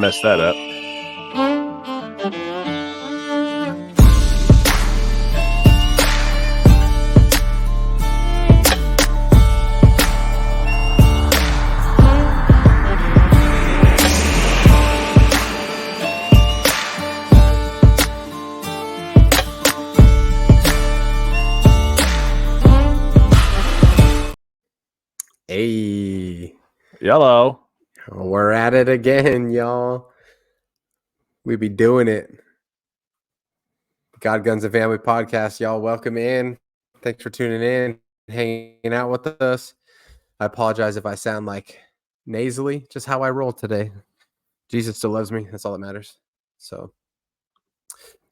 messed that up. Hey, Yellow. we're at it again, y'all. We be doing it. God, Guns, and Family podcast, y'all. Welcome in. Thanks for tuning in, hanging out with us. I apologize if I sound like nasally, just how I roll today. Jesus still loves me. That's all that matters. So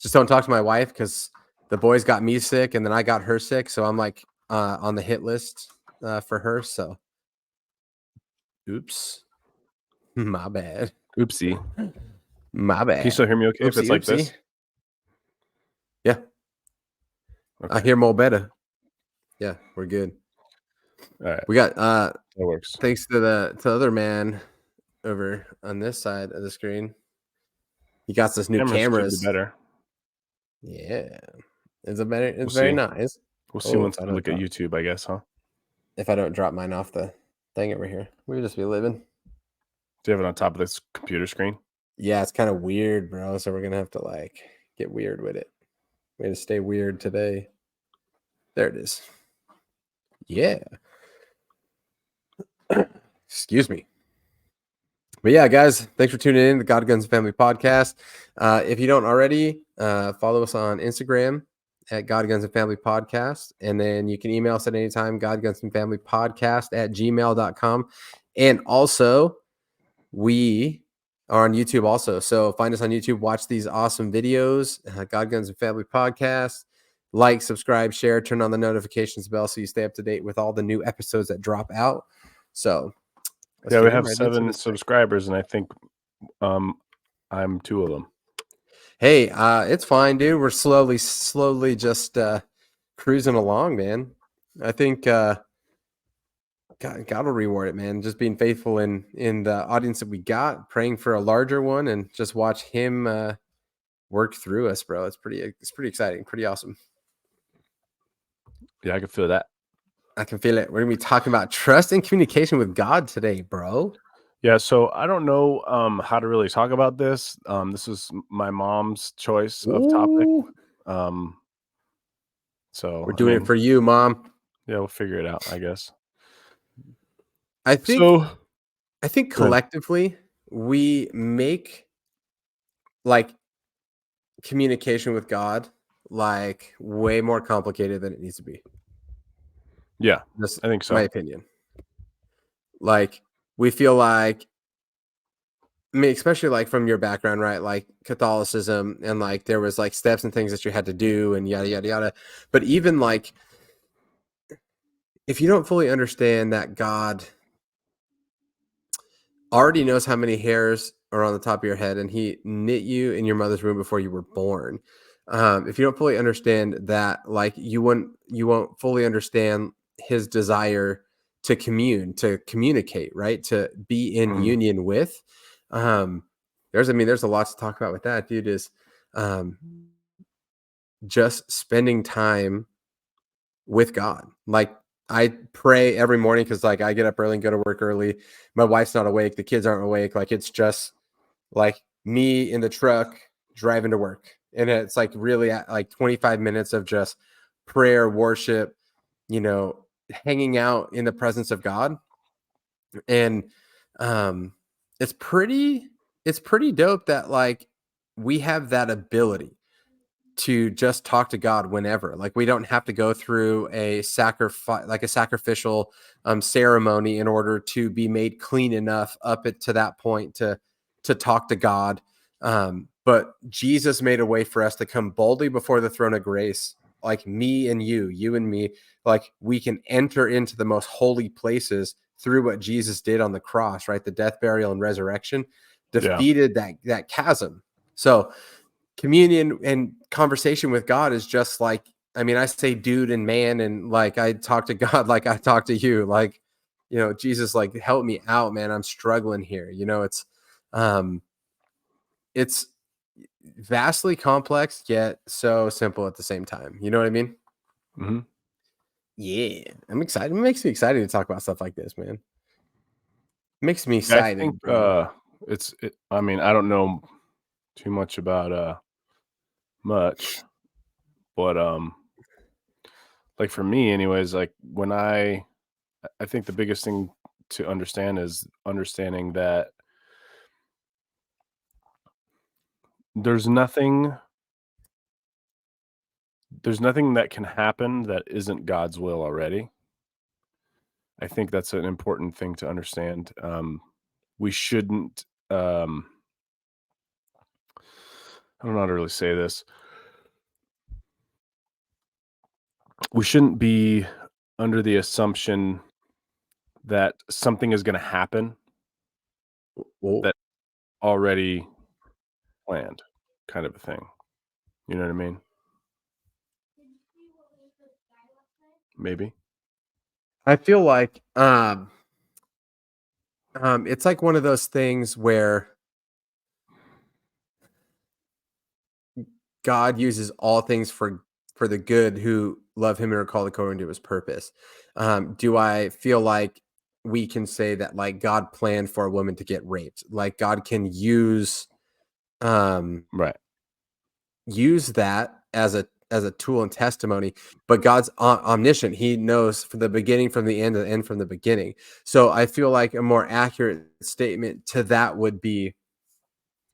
just don't talk to my wife because the boys got me sick and then I got her sick. So I'm like on the hit list for her. So oops. My bad. Oopsie. My bad. Can you still hear me okay if Oopsie, it's like oopsie. this? Yeah. Okay. I hear more better. Yeah, we're good. All right. We got That works. thanks to the other man over on this side of the screen. He got us new cameras. Should be better. Yeah. It's better. It's We'll very see. nice. We'll see once if I we don't look at drop- YouTube, I guess, huh? If I don't drop mine off the thing over here, we'll just be living. Do you have it on top of this computer screen? Yeah, it's kind of weird, bro. So we're gonna have to like get weird with it. We're gonna stay weird today. There it is. Yeah. Excuse me. But yeah, guys, thanks for tuning in to the God, Guns, and Family podcast. If you don't already, follow us on Instagram at God, Guns, and Family podcast. And then you can email us at any time, God, Guns, and Family podcast at gmail.com. And also, we are on YouTube also. So find us on YouTube, watch these awesome videos, God, Guns, and Family podcast. Like, subscribe, share, turn on the notifications bell so you stay up to date with all the new episodes that drop out. So yeah, we have 7 subscribers, and I think I'm 2 of them. Hey, it's fine, dude. We're slowly just cruising along, man. I think God will reward it, man. Just being faithful in the audience that we got, praying for a larger one, and just watch him work through us, bro. It's pretty exciting, pretty awesome. Yeah, I can feel that. I can feel it. We're gonna be talking about trust and communication with God today, bro. Yeah, so I don't know how to really talk about this. This is my mom's choice of topic. So We're doing it for you, Mom. Yeah, we'll figure it out, I guess. I think collectively we make like communication with God like way more complicated than it needs to be. Yeah, That's I think so. my opinion. Like we feel like, I mean, especially like from your background, right? Like Catholicism, and like there was like steps and things that you had to do and yada, yada, yada. But even like, if you don't fully understand that God already knows how many hairs are on the top of your head and he knit you in your mother's womb before you were born. If you don't fully understand that, like you won't fully understand his desire to communicate, right? To be in union with. There's a lot to talk about with that, dude, is just spending time with God. Like I pray every morning because like I get up early and go to work early. My wife's not awake. The kids aren't awake. Like it's just like me in the truck driving to work. And it's like really like 25 minutes of just prayer, worship, hanging out in the presence of God. And it's pretty dope that like we have that ability to just talk to God whenever. Like we don't have to go through a sacrificial ceremony in order to be made clean enough up to that point to talk to God. But Jesus made a way for us to come boldly before the throne of grace, like me and you and me. Like we can enter into the most holy places through what Jesus did on the cross, right? The death, burial, and resurrection defeated that chasm. So communion and conversation with God is just like, I mean, I say dude and man, and like I talk to God like I talk to you, like, Jesus, like help me out, man. I'm struggling here. It's it's vastly complex yet so simple at the same time. You know what I mean? Hmm. Yeah, I'm excited. It makes me excited to talk about stuff like this, man. Makes me I think excited, bro. I mean, I don't know too much about much, but like for me anyways, like when I think the biggest thing to understand is understanding that there's nothing there's nothing that can happen that isn't God's will already. I think that's an important thing to understand. We shouldn't I don't know how to really say this. We shouldn't be under the assumption that something is going to happen Oh, that already planned, kind of a thing. You know what I mean? Maybe. I feel like it's like one of those things where God uses all things for the good who love him and are called according to his purpose. Do I feel like we can say that like God planned for a woman to get raped? Like God can um Right. use that as a tool and testimony, but God's omniscient. He knows from the beginning from the end and the end from the beginning. So I feel like a more accurate statement to that would be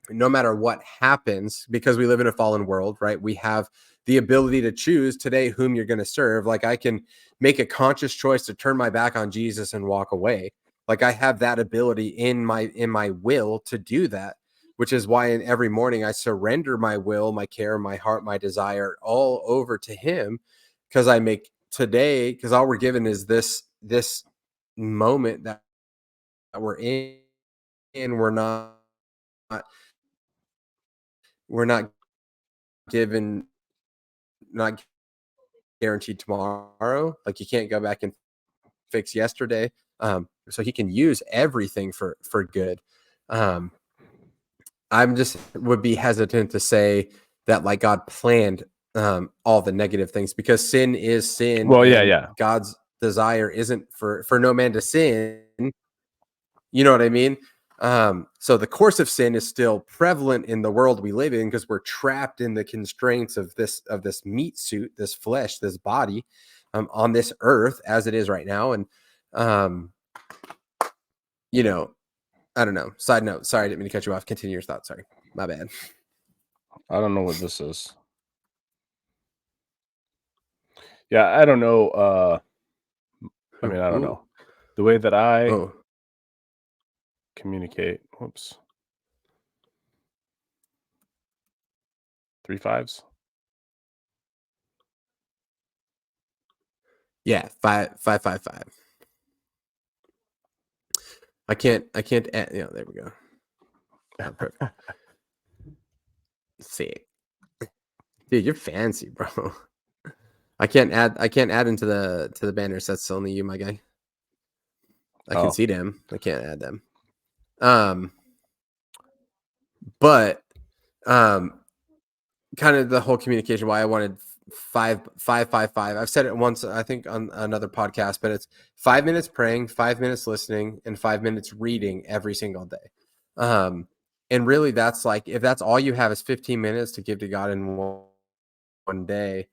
no matter what happens, because we live in a fallen world, right? We have the ability to choose today whom you're going to serve. Like I can make a conscious choice to turn my back on Jesus and walk away. Like I have that ability in my will to do that, which is why in every morning I surrender my will, my care, my heart, my desire all over to him, because I make today, because all we're given is this moment that we're in, and we're not given, not guaranteed tomorrow. Like you can't go back and fix yesterday. So he can use everything for good. Um, I'm just would be hesitant to say that like God planned all the negative things, because sin is sin, Well, yeah, and yeah. God's desire isn't for no man to sin. You know what I mean? So the course of sin is still prevalent in the world we live in, because we're trapped in the constraints of this meat suit, this flesh, this body, on this earth as it is right now. And um, you know, I don't know. Side note, sorry, I didn't mean to cut you off. Continue your thought. Sorry, my bad. I don't know what this is. Yeah, I don't know. I mean, I don't Ooh, know. The way that I oh, communicate, whoops, 3 5s. yeah, 5 5 5 5. I can't add, yeah, there we go. Oh, perfect. Sick. Dude, you're fancy, bro. I can't add into the banners. That's only you, my guy. I can Oh, see them. I can't add them. Um, but kind of the whole communication, why I wanted 5 5 5 5. I've said it once, I think, on another podcast, but it's 5 minutes praying, 5 minutes listening, and 5 minutes reading every single day. And really, that's like, if that's all you have is 15 minutes to give to God in one day,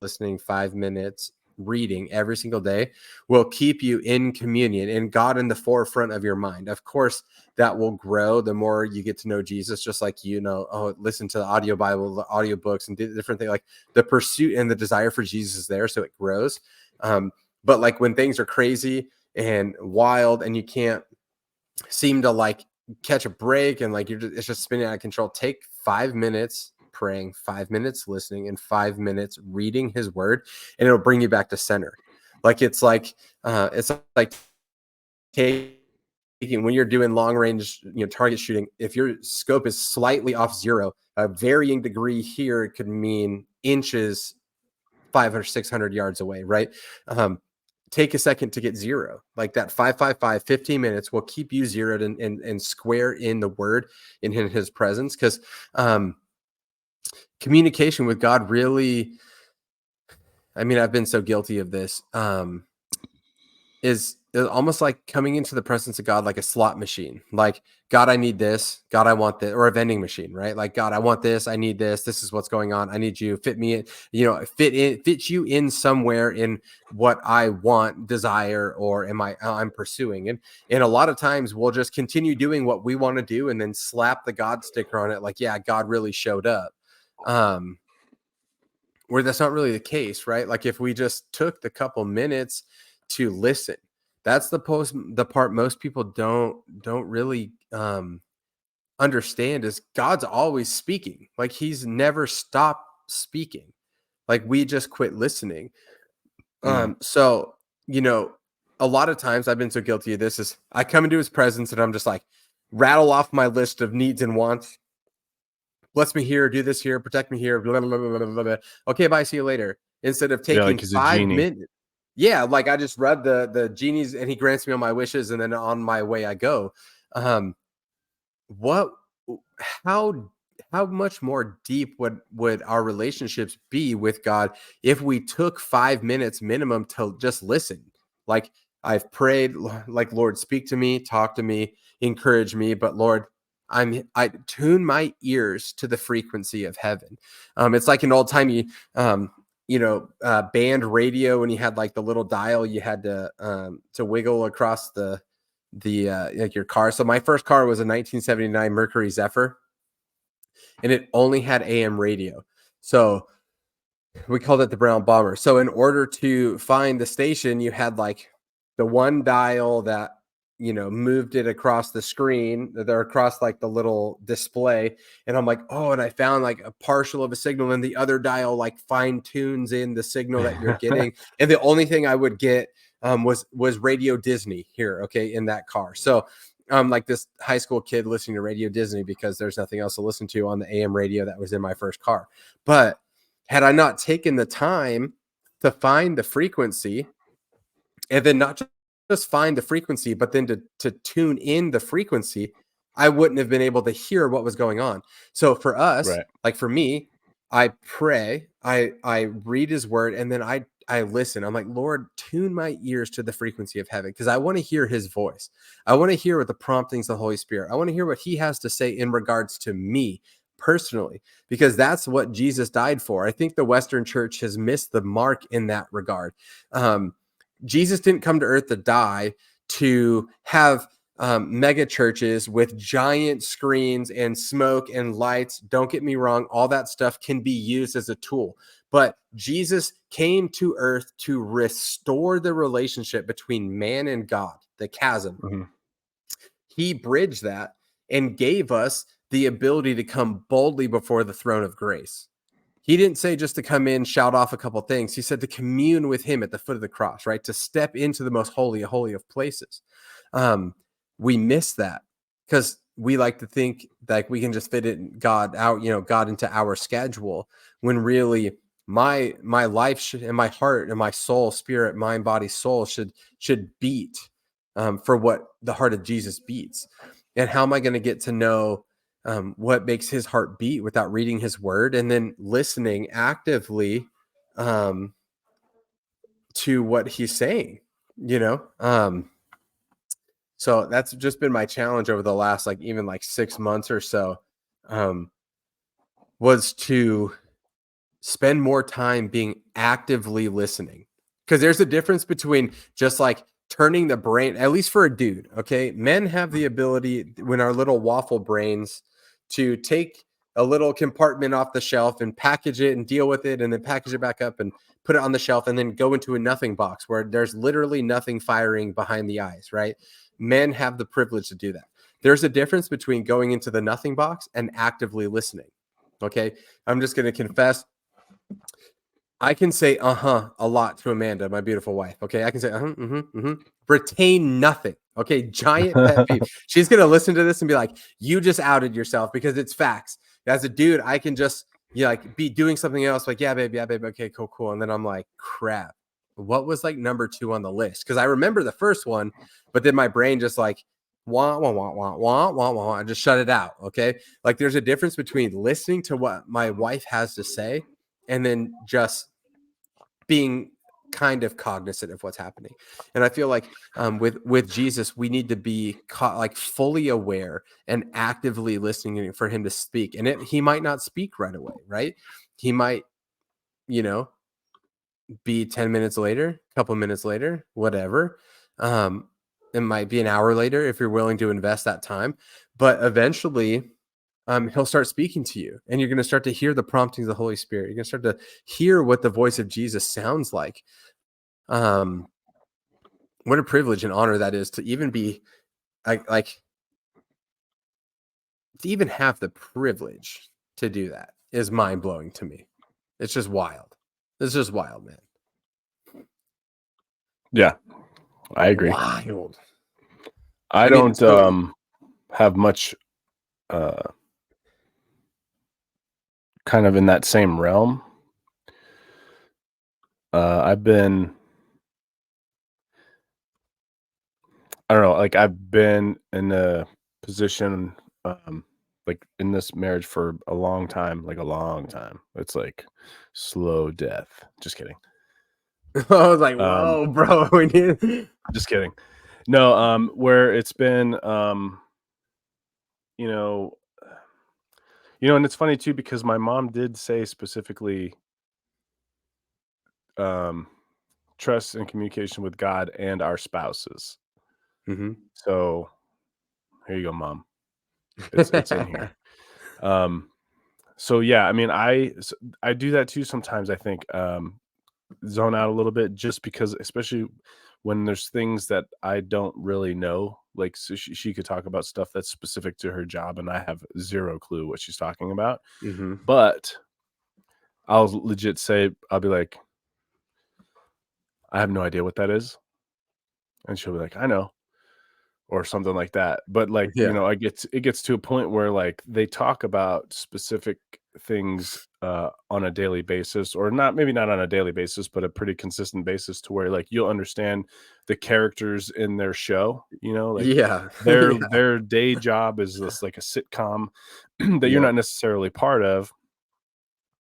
listening 5 minutes, reading every single day will keep you in communion and God in the forefront of your mind. Of course, that will grow the more you get to know Jesus, just like, listen to the audio Bible, the audio books, and different things. Like the pursuit and the desire for Jesus is there, so it grows. But like when things are crazy and wild and you can't seem to like catch a break, and like it's just spinning out of control, take 5 minutes praying, 5 minutes listening, and 5 minutes reading his word, and it'll bring you back to center. Like it's like taking, when you're doing long range, target shooting, if your scope is slightly off zero, a varying degree here could mean inches 500 600 yards away, right? take a second to get zero. Like that 555, 15 minutes will keep you zeroed and square in the word in his presence. Because communication with God really, I mean, I've been so guilty of this, is almost like coming into the presence of God like a slot machine. Like, God, I need this. God, I want this. Or a vending machine, right? Like, God, I want this. I need this. This is what's going on. I need you. Fit me in, fit you in somewhere in what I want, desire, or I'm pursuing. And a lot of times we'll just continue doing what we want to do and then slap the God sticker on it. Like, yeah, God really showed up. Where that's not really the case, right? Like, if we just took the couple minutes to listen, that's the part most people don't really understand, is God's always speaking. Like, he's never stopped speaking. Like, we just quit listening. So, a lot of times I've been so guilty of this, is I come into his presence and I'm just like, rattle off my list of needs and wants. Bless me here, do this here, protect me here, blah, blah, blah, blah, blah, blah. Okay, bye, see you later. Instead of taking like he's a 5 genie. minutes. Yeah, like I just read the genies and he grants me all my wishes, and then on my way I go. How much more deep would our relationships be with God if we took 5 minutes minimum to just listen? Like, I've prayed, like, Lord, speak to me, talk to me, encourage me, but Lord, I tune my ears to the frequency of heaven. It's like an old timey, band radio, when you had like the little dial you had to wiggle across the like your car. So my first car was a 1979 Mercury Zephyr, and it only had AM radio. So we called it the Brown Bomber. So in order to find the station, you had like the one dial that moved it across the screen, they're across like the little display. And I'm like, oh, and I found like a partial of a signal, and the other dial like fine tunes in the signal that you're getting. And the only thing I would get was Radio Disney here, okay, in that car. So like this high school kid listening to Radio Disney because there's nothing else to listen to on the AM radio that was in my first car. But had I not taken the time to find the frequency, and then not just find the frequency, but then to tune in the frequency, I wouldn't have been able to hear what was going on. So for us, Right. like for me, I pray, I read his word, and then I listen. I'm like, Lord, tune my ears to the frequency of heaven, because I want to hear his voice. I want to hear what the promptings of the Holy Spirit. I want to hear what he has to say in regards to me personally, because that's what Jesus died for. I think the Western church has missed the mark in that regard. Jesus didn't come to earth to die to have mega churches with giant screens and smoke and lights. Don't get me wrong. All that stuff can be used as a tool. But Jesus came to earth to restore the relationship between man and God, the chasm. Mm-hmm. He bridged that and gave us the ability to come boldly before the throne of grace. He didn't say just to come in, shout off a couple things. He said to commune with him at the foot of the cross, right? To step into the most holy of places. We miss that because we like to think like we can just fit it God into our schedule, when really my life and my heart and my soul, spirit, mind, body, soul should beat for what the heart of Jesus beats. And how am I going to get to know what makes his heart beat without reading his word and then listening actively to what he's saying, so that's just been my challenge over the last, even 6 months or so, was to spend more time being actively listening. Because there's a difference between just turning the brain, at least for a dude. Okay. Men have the ability, when our little waffle brains, to take a little compartment off the shelf and package it and deal with it, and then package it back up and put it on the shelf, and then go into a nothing box where there's literally nothing firing behind the eyes, right? Men have the privilege to do that. There's a difference between going into the nothing box and actively listening. Okay. I'm just going to confess. I can say a lot to Amanda, my beautiful wife. Okay, I can say retain nothing. Okay, giant pet peeve. She's gonna listen to this and be like, "You just outed yourself," because it's facts. As a dude, I can just be doing something else, like, yeah, babe, okay, cool, and then I'm like, crap. what was like number 2 on the list? Because I remember the first one, but then my brain just like wah wah wah wah wah wah wah. I just shut it out. Okay, like there's a difference between listening to what my wife has to say and then just being kind of cognizant of what's happening. And I feel like with Jesus, we need to be like fully aware and actively listening for him to speak. And he might not speak right away, right? He might, you know, be 10 minutes later, a couple minutes later, whatever. It might be an hour later if you're willing to invest that time. But eventually, he'll start speaking to you, and you're going to start to hear the promptings of the Holy Spirit. You're going to start to hear what the voice of Jesus sounds like. What a privilege and honor that is to even be like to even have the privilege to do that is mind blowing to me. It's just wild. It's just wild, man. Yeah, I agree. Wild. I mean, don't have much kind of in that same realm. I've been, I don't know, like I've been in a position like in this marriage for a long time, like a long time. It's like slow death. Just kidding. I was like, whoa, bro. Just kidding. No, where it's been you know, and it's funny too because my mom did say specifically trust and communication with God and our spouses. Mm-hmm. So here you go, Mom. It's in here. So yeah, I mean, I do that too sometimes. I think zone out a little bit just because, especially when there's things that I don't really know. Like, so she could talk about stuff that's specific to her job, and I have zero clue what she's talking about. Mm-hmm. But I'll legit say, I'll be like, I have no idea what that is, and she'll be like, I know. Or something like that. But, like, Yeah. it gets to a point where, like, they talk about specific things, on a daily basis, or maybe not on a daily basis, but a pretty consistent basis to where, like, you'll understand the characters in their show, like, Yeah. their day job is this, like, a sitcom that you're Yep. not necessarily part of,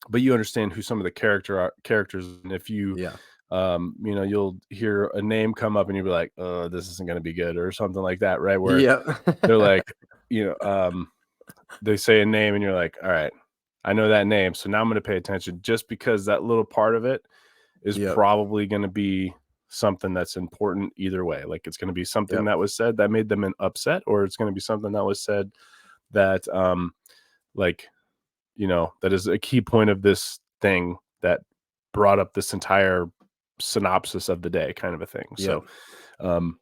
but you understand who some of the characters, and if you Yeah. you'll hear a name come up and you'll be like, this isn't going to be good or something like that. Right. Where Yep. they're like, they say a name and you're like, all right, I know that name. So now I'm going to pay attention just because that little part of it is Yep. probably going to be something that's important either way. Like it's going to be something Yep. that was said that made them upset, or it's going to be something that was said that, that is a key point of this thing that brought up this entire synopsis of the day, kind of a thing. Yep. So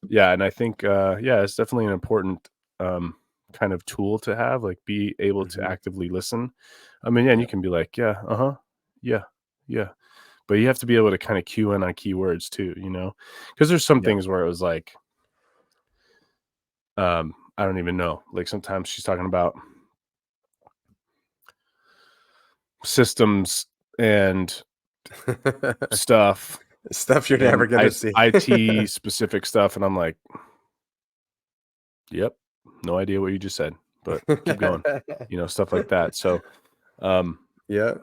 yeah, and I think it's definitely an important kind of tool to have, like be able to Mm-hmm. actively listen. I mean, yeah, and you Yep. can be like, yeah, yeah, but you have to be able to kind of cue in on keywords too, because there's some Yep. things where it was like, I don't even know, like sometimes she's talking about systems and stuff Stuff you're never and gonna see. IT specific stuff, and I'm like, yep, no idea what you just said, but keep going, stuff like that. So, Yeah.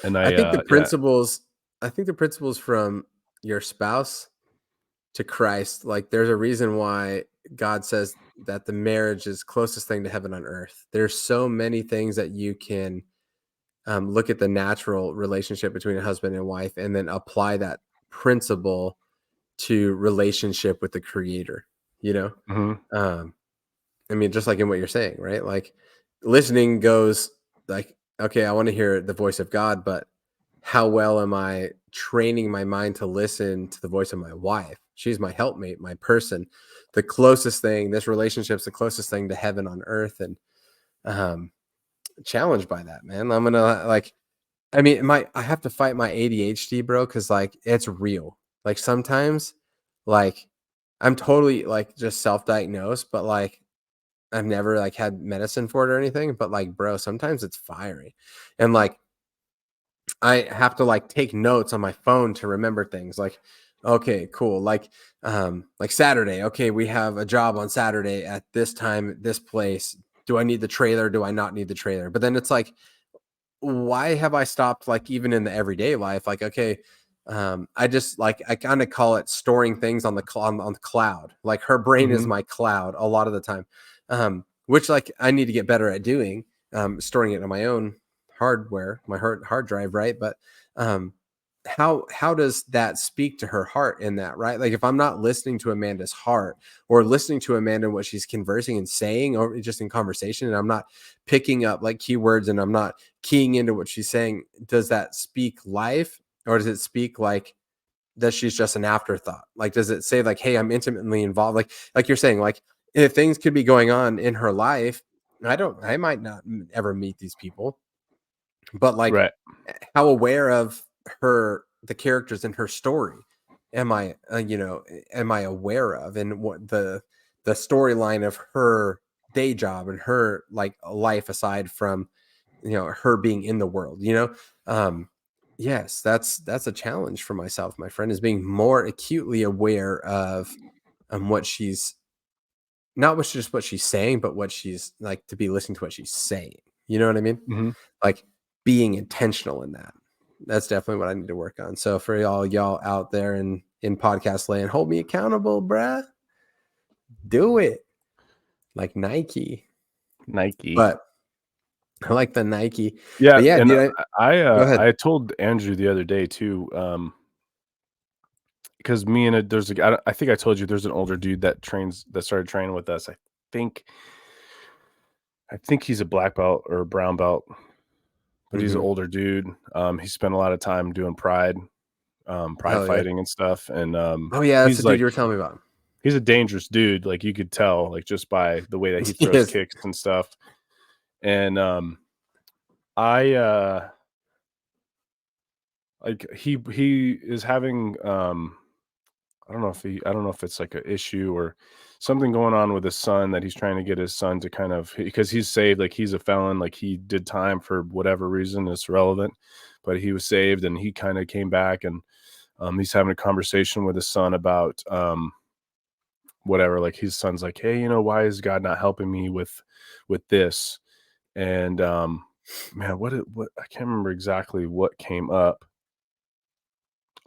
and I think the yeah, principles from your spouse to Christ, like there's a reason why God says that the marriage is closest thing to heaven on earth. There's so many things that you can look at the natural relationship between a husband and wife and then apply that principle to relationship with the creator, mhm, I mean, just like in what you're saying, right? Like listening goes like, okay, I want to hear the voice of God, but how well am I training my mind to listen to the voice of my wife? She's my helpmate, my person, the closest thing, this relationship's the closest thing to heaven on earth. And challenged by that, man. I'm gonna I have to fight my ADHD, bro, because like it's real. Like sometimes, like I'm totally like just self-diagnosed, but like I've never like had medicine for it or anything. But like, bro, sometimes it's fiery. And like I have to like take notes on my phone to remember things. Like, okay, cool. Like Saturday. Okay, we have a job on Saturday at this time, at this place. Do I need the trailer? Do I not need the trailer? But then it's like, why have I stopped, like, even in the everyday life? Like, okay, I just like, I kind of call it storing things on the on the cloud. Like her brain is Mhm. my cloud a lot of the time, which like I need to get better at doing, storing it on my own hardware, my hard drive, right? But um, how does that speak to her heart in that, right? Like if I'm not listening to Amanda's heart or listening to Amanda and what she's conversing and saying, or just in conversation, and I'm not picking up like keywords and I'm not keying into what she's saying, does that speak life, or does it speak like that she's just an afterthought? Like does it say like, hey, I'm intimately involved, like you're saying, like if things could be going on in her life, I might not ever meet these people, but like Right. how aware of the characters in her story am I, am I aware of, and what the storyline of her day job and her like life aside from, her being in the world, yes, that's a challenge for myself, my friend, is being more acutely aware of what she's, not what's just what she's saying, but what she's like, to be listening to what she's saying, you know what I mean? Mhm. Like being intentional in that. That's definitely what I need to work on. So for y'all out there in podcast land, hold me accountable, bruh. Do it like Nike. Nike. But I like the Nike. Yeah, But yeah, and dude, go ahead. I told Andrew the other day too, because me and there's a I think I told you there's an older dude that started training with us. Think I think he's a black belt or a brown belt, but he's an Mm-hmm. older dude. He spent a lot of time doing pride Oh yeah. fighting and stuff, and Oh yeah, that's the he's dude like you were telling me about. he's a dangerous dude. Like you could tell, like just by the way that he throws Yes. kicks and stuff. And I like he is having I don't know if it's like an issue or something going on with his son, that he's trying to get his son to kind of, because he's saved, like he's a felon, like he did time for whatever reason, it's relevant, but he was saved and he kind of came back, and he's having a conversation with his son about whatever, like his son's like, hey, why is God not helping me with this? And man, what I can't remember exactly what came up.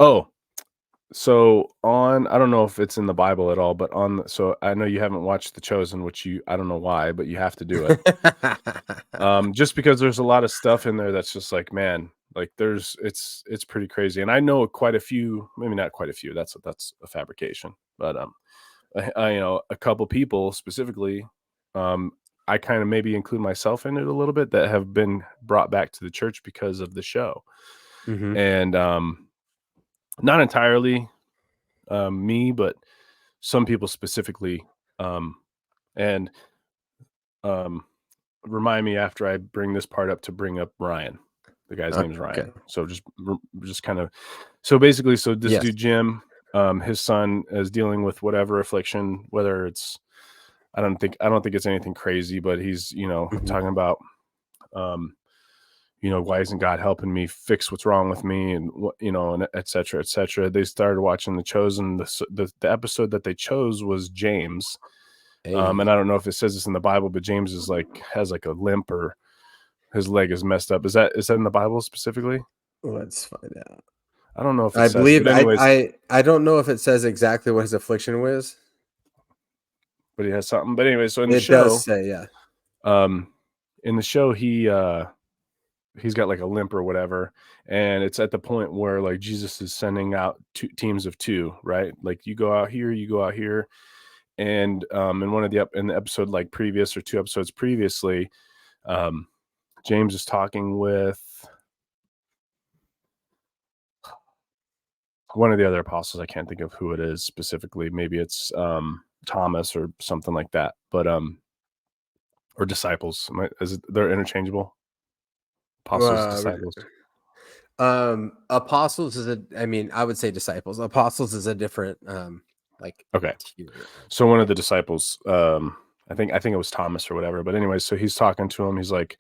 Oh, so on, I don't know if it's in the Bible at all, but so I know you haven't watched The Chosen, which I don't know why, but you have to do it. Just because there's a lot of stuff in there that's just like, man, like it's pretty crazy. And I know quite a few, maybe not quite a few, that's a fabrication, but a couple people specifically, um, I kind of maybe include myself in it a little bit, that have been brought back to the church because of the show. Mm-hmm. And not entirely me, but some people specifically. Um, and um, remind me after I bring this part up to bring up Ryan. The guy's name's Okay. Ryan. So just kind of, so basically, so this Yes. dude Jim, his son is dealing with whatever affliction, whether it's, I don't think it's anything crazy, but he's Mm-hmm. talking about um, why isn't God helping me fix what's wrong with me, and what, and et cetera, et cetera. They started watching The Chosen. The episode that they chose was James. And Hey, I don't know if it says this in the Bible, but James is like, has like a limp, or his leg is messed up. Is that in the Bible specifically? let's find out. I don't know if it I says it, believe but anyways, I don't know if it says exactly what his affliction was. but he has something. But anyway, so It does say, yeah. um, in the show, he's got like a limp or whatever, and it's at the point where like Jesus is sending out teams of two, right? Like you go out here, you go out here, and in one of in the episode like previous, or two episodes previously, um, James is talking with one of the other apostles. I can't think of who it is specifically. Maybe it's Thomas or something like that. But or disciples. They're interchangeable? Apostles, Uh, disciples. apostles is I mean, I would say disciples. Apostles is a different like Okay. tier of So one of the like. disciples, I think it was Thomas or whatever. But anyway, so he's talking to him. He's like,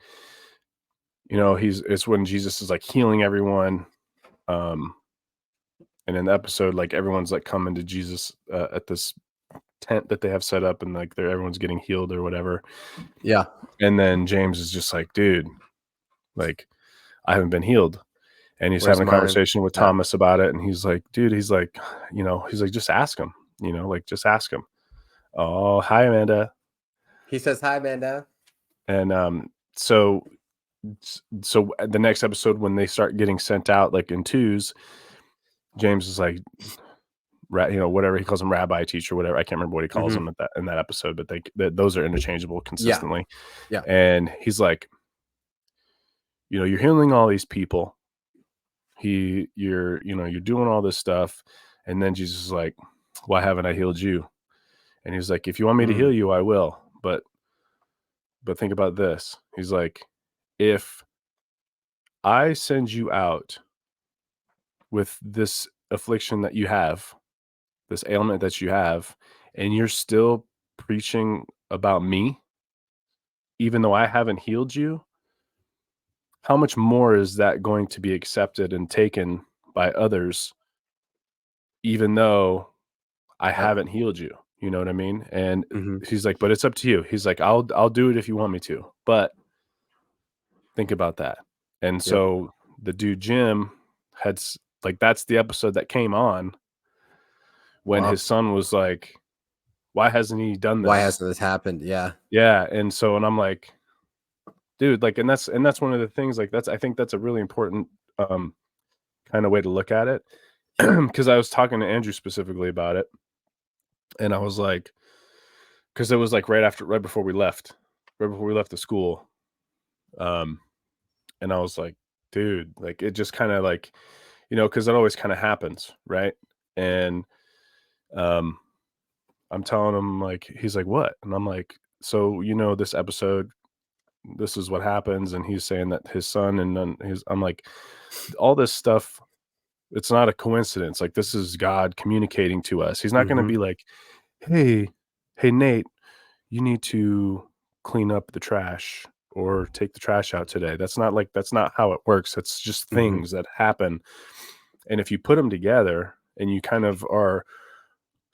you know, it's when Jesus is like healing everyone. And in the episode, like everyone's like coming to Jesus at this tent that they have set up, and like everyone's getting healed or whatever. Yeah. And then James is just like, dude, like I haven't been healed. And he's Where's having a mine? conversation with Yeah. Thomas about it. And he's like, dude, he's like, you know, he's like, just ask him, you know, like just ask him. Oh, hi, Amanda. He says, hi, Amanda. And so the next episode, when they start getting sent out like in twos, James is like, you know, whatever he calls him, rabbi, teacher, whatever. I can't remember what he calls him in that episode, but those are interchangeable consistently. Yeah. And he's like, you know, you're healing all these people. You're doing all this stuff. And then Jesus is like, why haven't I healed you? And he's like, if you want me to heal you, I will. But think about this. He's like, if I send you out with this affliction that you have, this ailment that you have, and you're still preaching about me, even though I haven't healed you, how much more is that going to be accepted and taken by others, even though I haven't healed you? You know what I mean? And he's like, but it's up to you. He's like, I'll do it if you want me to, but think about that. And so the dude Jim had like, that's the episode that came on when his son was like, why hasn't he done this? Why hasn't this happened? Yeah. Yeah. And I'm like, dude, like, and that's one of the things, like, I think that's a really important kind of way to look at it. Because I was talking to Andrew specifically about it. And I was like, because it was like right before we left the school. And I was like, dude, like, it just kind of like, you know, because it always kind of happens, right? And I'm telling him, like, he's like, what? And I'm like, so, you know, this episode, this is what happens. And he's saying that his son, and then I'm like, all this stuff, it's not a coincidence. Like, this is God communicating to us. He's not going to be like, hey, Nate, you need to clean up the trash or take the trash out today. That's not how it works. It's just things that happen. And if you put them together and you kind of are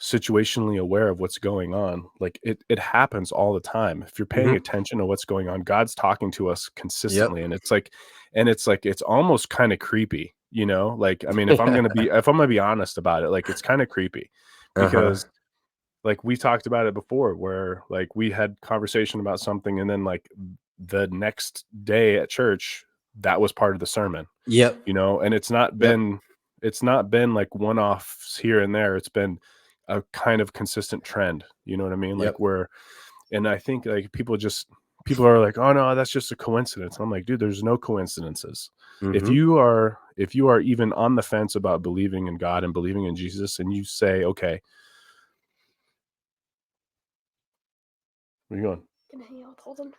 situationally aware of what's going on, like, it happens all the time. If you're paying attention to what's going on, God's talking to us consistently. And it's like, it's almost kind of creepy, you know? Like, I mean, if I'm going to be honest about it, like, it's kind of creepy because like, we talked about it before, where like we had conversation about something, and then like the next day at church, that was part of the sermon. Yep. You know, and it's not been like one-offs here and there. It's been a kind of consistent trend. You know what I mean? Like, and I think like people are like, oh no, that's just a coincidence. I'm like, dude, there's no coincidences. If you are even on the fence about believing in God and believing in Jesus, and you say, okay, where are you going? Gonna hang out with Holden.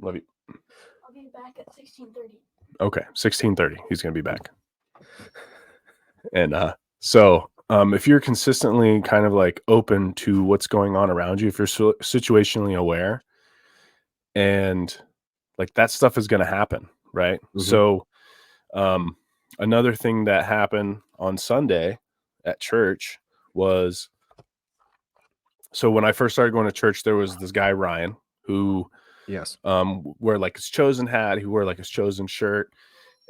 Love you. I'll be back at 16:30. Okay, 16:30. He's gonna be back. And so if you're consistently kind of like open to what's going on around you, if you're situationally aware, and like that stuff is gonna happen, right? So another thing that happened on Sunday at church was, so when I first started going to church, there was this guy Ryan who wear like his chosen hat, he wore like his chosen shirt,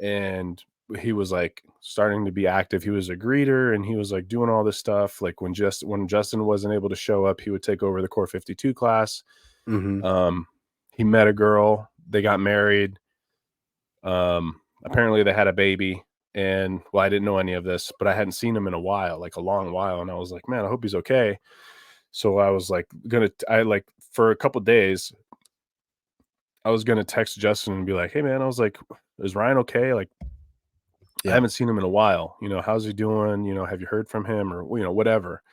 and he was like starting to be active. He was a greeter, and he was like doing all this stuff. Like when Justin wasn't able to show up, he would take over the Core 52 class. He met a girl, they got married. Apparently they had a baby, and well, I didn't know any of this, but I hadn't seen him in a while, like a long while. And I was like, man, I hope he's okay. So I was like, for a couple days, I was going to text Justin and be like, hey man, I was like, is Ryan okay? Like, I haven't seen him in a while, you know, how's he doing? You know, have you heard from him, or, you know, whatever.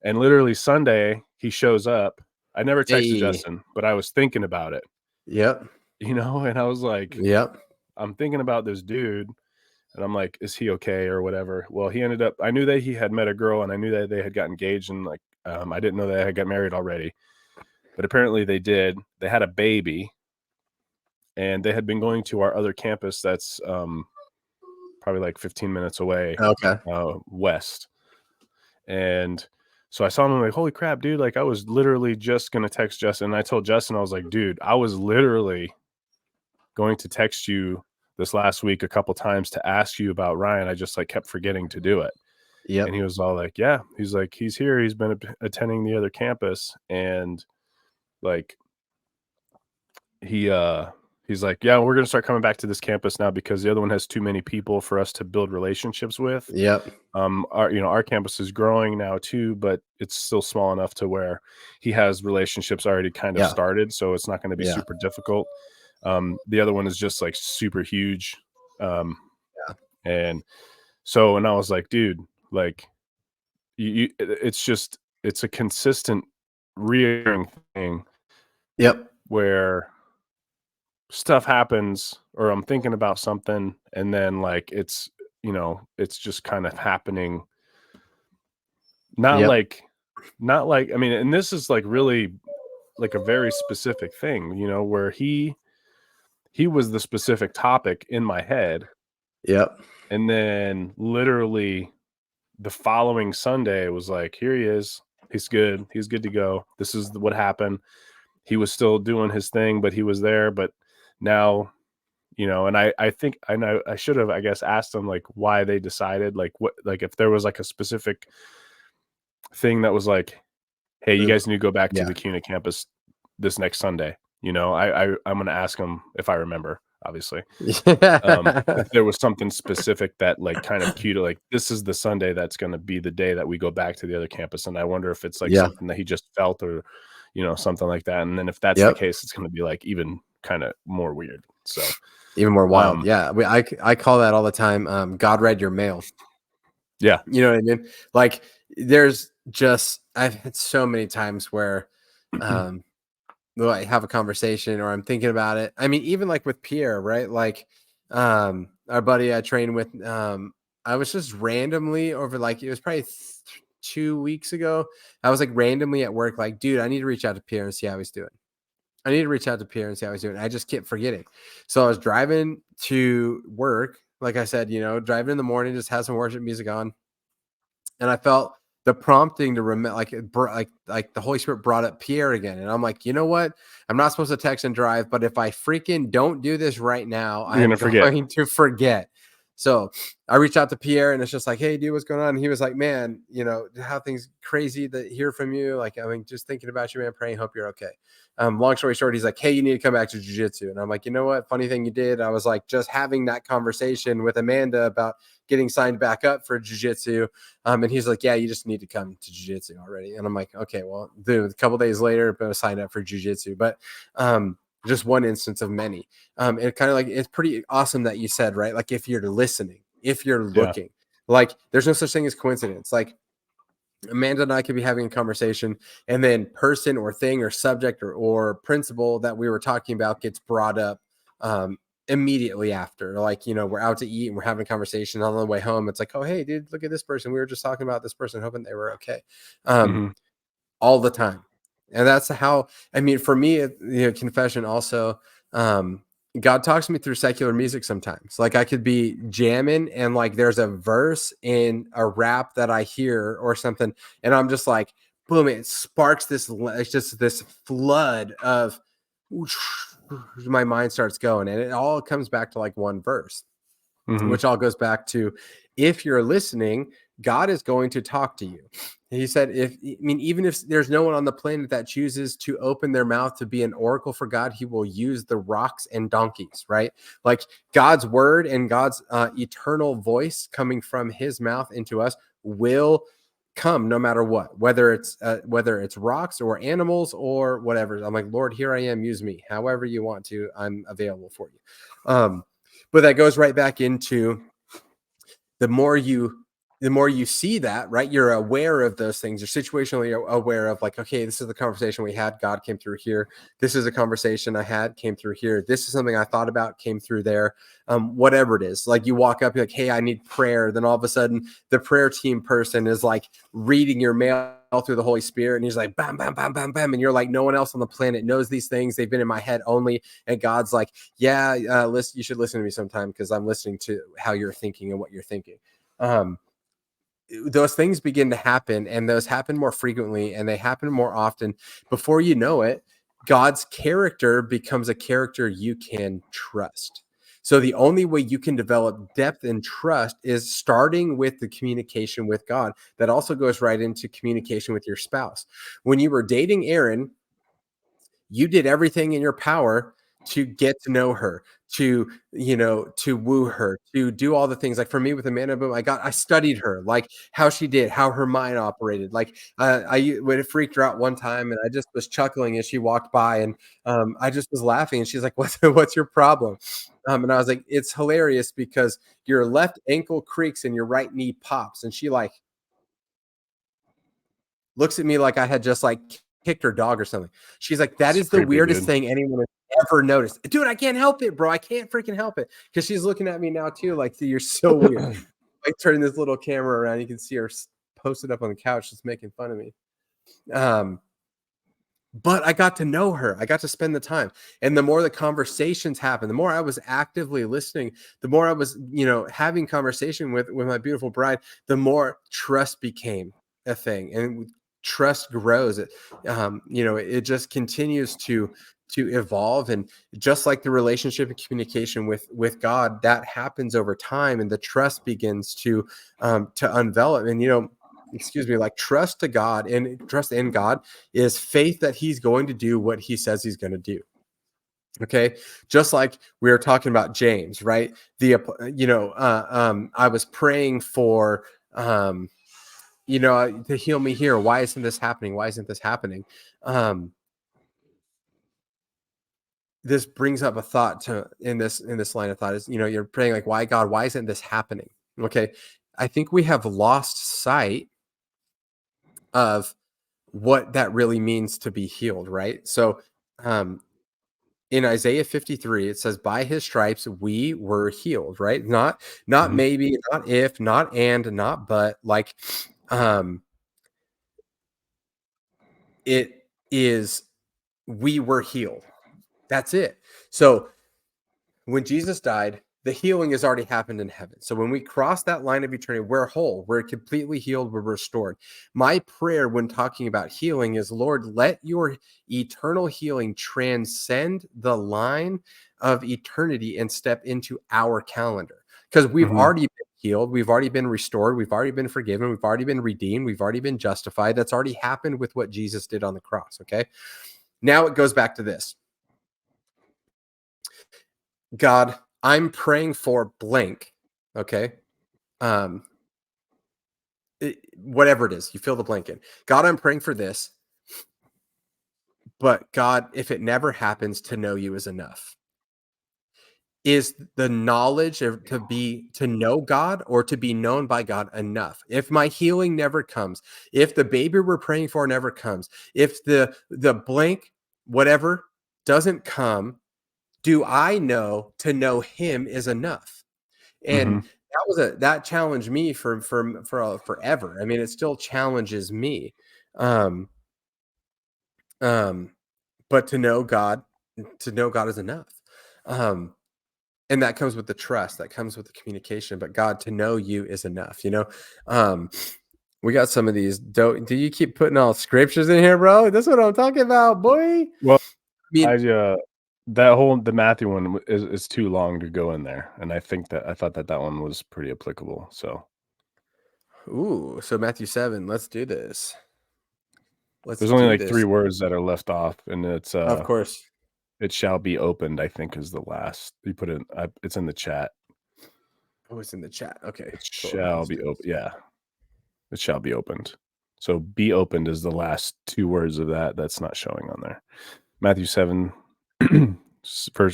And literally Sunday he shows up. I never texted Justin, but I was thinking about it. Yep. You know, and I was like, yep. I'm thinking about this dude, and I'm like, is he okay or whatever? Well, I knew that he had met a girl, and I knew that they had got engaged, and like, I didn't know they had got married already, but apparently they did. They had a baby. and they had been going to our other campus that's probably like 15 minutes away Okay. west. And so I saw him, I'm like, holy crap, dude. Like, I was literally just going to text Justin. And I told Justin, I was like, dude, I was literally going to text you this last week a couple times to ask you about Ryan. I just like kept forgetting to do it. Yep. And he was all like, yeah, he's like, he's here. He's been attending the other campus. And like, he's like, yeah, we're going to start coming back to this campus now because the other one has too many people for us to build relationships with. Yep. Our campus is growing now too, but it's still small enough to where he has relationships already kind of Yeah. started. So it's not going to be Yeah. super difficult. The other one is just like super huge. And so, and I was like, dude, like it's a consistent reoccurring thing. Yep. Where stuff happens or I'm thinking about something and then like it's just kind of happening. Not Yep. like I mean, and this is like really like a very specific thing, where he was the specific topic in my head. Yep. And then literally the following Sunday was like, here he is. He's good. He's good to go. This is what happened. He was still doing his thing, but he was there. But now, and I think I know I should have, I guess, asked them like why they decided, like what, like if there was like a specific thing that was like, hey, you guys need to go back to the CUNA campus this next Sunday. I'm going to ask them if I remember, obviously. If there was something specific that like kind of cued, like this is the Sunday that's going to be the day that we go back to the other campus. And I wonder if it's like something that he just felt or, something like that. And then if that's the case, it's going to be like even kind of more weird. So even more wild. I call that all the time. God read your mail. Yeah. You know what I mean? Like there's just, I've had so many times where, I have a conversation or I'm thinking about it. I mean, even like with Pierre, right? Like, our buddy I trained with, I was just randomly over, like, it was probably 2 weeks ago. I was like randomly at work, like, dude, I need to reach out to Pierre and see how he's doing. I need to reach out to Pierre and see how he's doing. I just kept forgetting. So I was driving to work. Like I said, driving in the morning, just had some worship music on. And I felt the prompting to remember, like the Holy Spirit brought up Pierre again. And I'm like, you know what? I'm not supposed to text and drive, but if I freaking don't do this right now, I'm going to forget. So I reached out to Pierre and it's just like, hey, dude, what's going on? And he was like, man, how things crazy to hear from you. Like, I mean, just thinking about you, man, praying, hope you're okay. Long story short, he's like, hey, you need to come back to jiu-jitsu. And I'm like, you know what? Funny thing you did. I was like, just having that conversation with Amanda about getting signed back up for jiu-jitsu. And he's like, yeah, you just need to come to jiu-jitsu already. And I'm like, okay, well, dude, a couple days later, I was signed up for jiu-jitsu. But just one instance of many. It kind of like, it's pretty awesome that you said, right? Like if you're listening, if you're looking, like there's no such thing as coincidence. Like Amanda and I could be having a conversation and then person or thing or subject or principle that we were talking about gets brought up immediately after. Like, we're out to eat and we're having a conversation on the way home. It's like, oh, hey, dude, look at this person. We were just talking about this person, hoping they were okay. All the time. And that's how, I mean, for me, confession also, God talks to me through secular music sometimes. Like I could be jamming and like there's a verse in a rap that I hear or something. And I'm just like, boom, it sparks this, it's just this flood of, my mind starts going. And it all comes back to like one verse, which all goes back to, if you're listening, God is going to talk to you. He said, even if there's no one on the planet that chooses to open their mouth to be an oracle for God, he will use the rocks and donkeys, right? Like God's word and God's eternal voice coming from his mouth into us will come no matter what, whether it's rocks or animals or whatever. I'm like, Lord, here I am, use me however you want to. I'm available for you. But that goes right back into the more you see that, right, you're aware of those things. You're situationally aware of like, okay, this is the conversation we had. God came through here. This is a conversation I had, came through here. This is something I thought about, came through there. Whatever it is, like you walk up, you're like, hey, I need prayer. Then all of a sudden the prayer team person is like reading your mail through the Holy Spirit, and he's like, bam, bam, bam, bam, bam. And you're like, no one else on the planet knows these things. They've been in my head only. And God's like, yeah, listen, you should listen to me sometime because I'm listening to how you're thinking and what you're thinking. Those things begin to happen, and those happen more frequently, and they happen more often. Before you know it, God's character becomes a character you can trust. So the only way you can develop depth and trust is starting with the communication with God. That also goes right into communication with your spouse. When you were dating Erin, you did everything in your power to get to know her, to woo her, to do all the things. Like for me with Amanda Boom, I studied her, like how she did, how her mind operated. Like when it freaked her out one time, and I just was chuckling as she walked by, and I just was laughing, and she's like, what's your problem? And I was like, it's hilarious because your left ankle creaks and your right knee pops. And she like looks at me like I had just like kicked her dog or something. She's like, that is the weirdest thing anyone has ever noticed. Dude, I can't help it, bro. I can't freaking help it. Because she's looking at me now too. Like, you're so weird. Like turning this little camera around, you can see her posted up on the couch just making fun of me. But I got to know her. I got to spend the time. And the more the conversations happened, the more I was actively listening, the more I was, having conversation with my beautiful bride, the more trust became a thing. And trust grows. It just continues to evolve. And just like the relationship and communication with God, that happens over time, and the trust begins to unveil. And, like trust in God is faith that he's going to do what he says he's going to do. Okay. Just like we were talking about James, right? I was praying for, to heal me here. Why isn't this happening? Why isn't this happening? This brings up a thought in this line of thought is, you're praying like, why God, why isn't this happening? Okay. I think we have lost sight of what that really means to be healed, right? So in Isaiah 53, it says, by his stripes we were healed, right? Not maybe, not if, not and, not but, like it is, we were healed. That's it. So when Jesus died, the healing has already happened in heaven. So when we cross that line of eternity, we're whole, we're completely healed, we're restored. My prayer when talking about healing is, Lord, let your eternal healing transcend the line of eternity and step into our calendar. Because we've already been healed, we've already been restored, we've already been forgiven, we've already been redeemed, we've already been justified. That's already happened with what Jesus did on the cross, okay? Now it goes back to this. God, I'm praying for blank. Okay. Whatever it is, you fill the blank in. God, I'm praying for this. But God, if it never happens, to know you is enough. Is the knowledge to know God or to be known by God enough? If my healing never comes, if the baby we're praying for never comes, if the blank, whatever doesn't come, do I know to know him is enough? And that challenged me for forever. I mean, it still challenges me. But to know God is enough. And that comes with the trust, that comes with the communication, but God, to know you is enough. We got some of these. Do you keep putting all scriptures in here, bro? That's what I'm talking about, boy. Well, the Matthew one is too long to go in there, and I thought that one was pretty applicable. So, so Matthew 7. Let's do this. There's only like 3 words that are left off, and it's of course, it shall be opened, I think, is the last. You put it. It's in the chat. Oh, it's in the chat. Okay, it shall be open. Yeah, it shall be opened. So, be opened is the last 2 words of that. That's not showing on there. Matthew 7.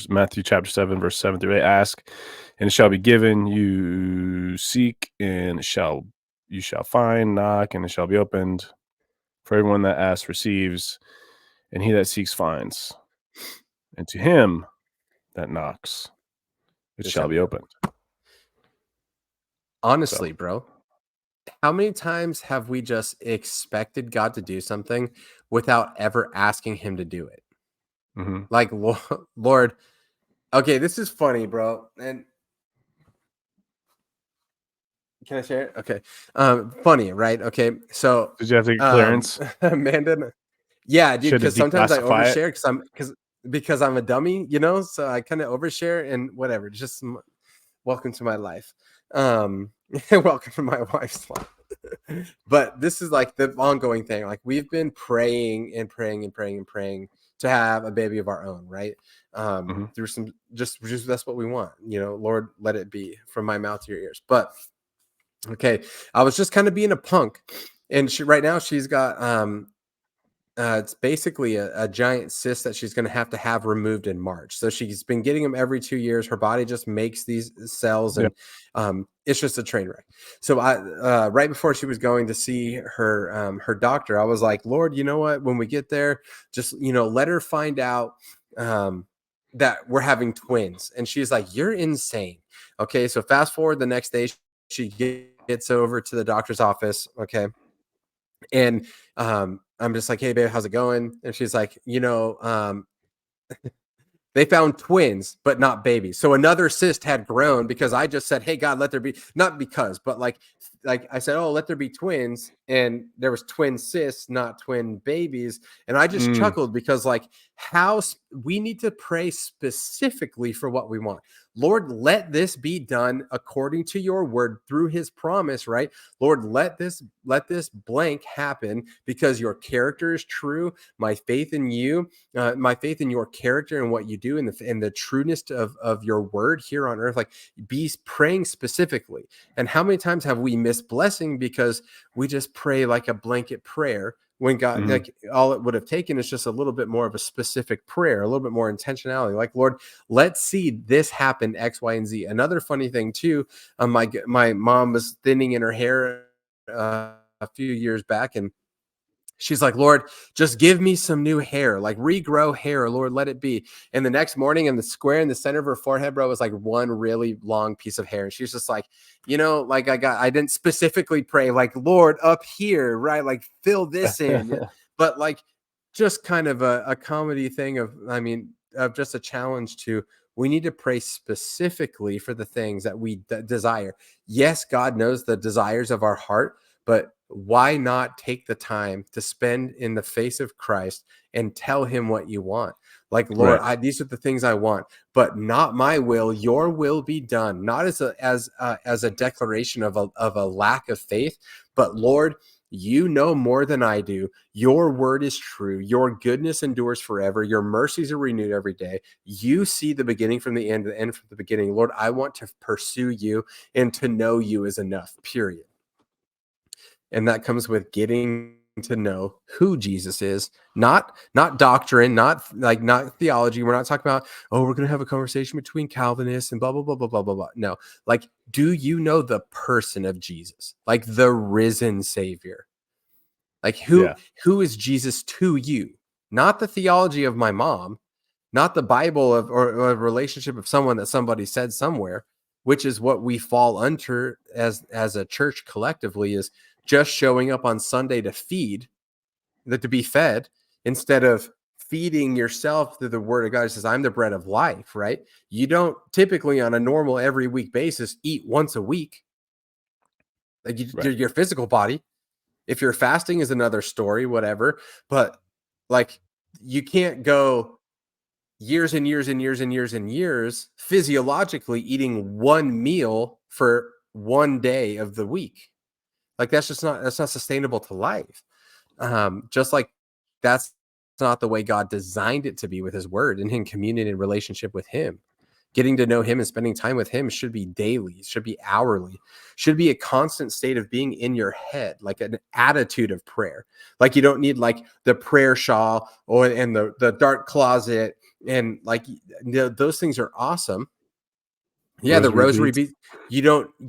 Matthew chapter 7, verse 7 through 8. Ask, and it shall be given. You seek, and you shall find. Knock, and it shall be opened. For everyone that asks receives, and he that seeks finds. And to him that knocks, it shall be opened. Honestly, bro, how many times have we just expected God to do something without ever asking him to do it? Mhm. Like, Lord, okay, this is funny, bro. And can I share it? Okay. Funny, right? Okay. So, Did you have to get clearance? Amanda, yeah, dude, Should to because sometimes I declassify it? overshare because I'm a dummy, so I kind of overshare and whatever. Just welcome to my life. Welcome to my wife's life. But this is like the ongoing thing. Like we've been praying and praying and praying and praying to have a baby of our own, right? Mhm. Through some just that's what we want, Lord, let it be from my mouth to your ears. But okay, I was just kind of being a punk, and right now she's got it's basically a giant cyst that she's going to have removed in March. So she's been getting them every 2 years. Her body just makes these cells, Yeah. and it's just a train wreck. So I right before she was going to see her doctor, I was like, Lord, you know what? When we get there, just let her find out that we're having twins. And she's like, you're insane. Okay, so fast forward the next day, she gets over to the doctor's office. Okay, and I'm just like, hey, babe, how's it going? And she's like, they found twins, but not babies. So another cyst had grown because I just said, "Hey, God, let there be," not because, but like I said, "Oh, let there be twins," and there was twin cysts, not twin babies. And I just Mm. chuckled because like we need to pray specifically for what we want. Lord, let this be done according to your word through his promise, right? Lord, let this blank happen because your character is true. My faith in you, my faith in your character and what you do, and the trueness of your word here on earth. Like, be praying specifically. And how many times have we missed blessing because we just pray like a blanket prayer when God, Mhm. like, all it would have taken is just a little bit more of a specific prayer, a little bit more intentionality. Like, Lord, let's see this happen X, Y, and Z. Another funny thing too, my mom was thinning in her hair a few years back, and she's like, Lord, just give me some new hair, like regrow hair, Lord, let it be. And the next morning, in the square in the center of her forehead, bro, was like one really long piece of hair. And she's just like, like I didn't specifically pray, like, Lord, up here, right? Like, fill this in. But like, just kind of a comedy thing of just a challenge to, we need to pray specifically for the things that we desire. Yes, God knows the desires of our heart, but why not take the time to spend in the face of Christ and tell him what you want? Like, Lord, Right. these are the things I want, but not my will, your will be done. Not as a declaration of a lack of faith, but Lord, you know more than I do. Your word is true. Your goodness endures forever. Your mercies are renewed every day. You see the beginning from the end, the end from the beginning. Lord, I want to pursue you, and to know you is enough, period. And that comes with getting to know who Jesus is, not doctrine, not theology. We're not talking about, oh, we're going to have a conversation between Calvinists and blah blah blah blah blah blah blah. No, like, do you know the person of Jesus, like the risen Savior? Like, Yeah. who is Jesus to you? Not the theology of my mom, not the Bible or a relationship of someone that somebody said somewhere, which is what we fall under as a church collectively, is just showing up on Sunday to be fed, instead of feeding yourself through the word of God. It says, I'm the bread of life, right? You don't typically on a normal every week basis eat once a week, like Right. your physical body. If you're fasting is another story, whatever. But like, you can't go years and years and years and years and years physiologically eating one meal for one day of the week. Like, that's not sustainable to life. Just like that's not the way God designed it to be with his word and in communion and relationship with him. Getting to know him and spending time with him should be daily, should be hourly, should be a constant state of being in your head, like an attitude of prayer. Like, you don't need like the prayer shawl and the dark closet, and like, those things are awesome. Yeah, the Rosary rosary beads. beads. You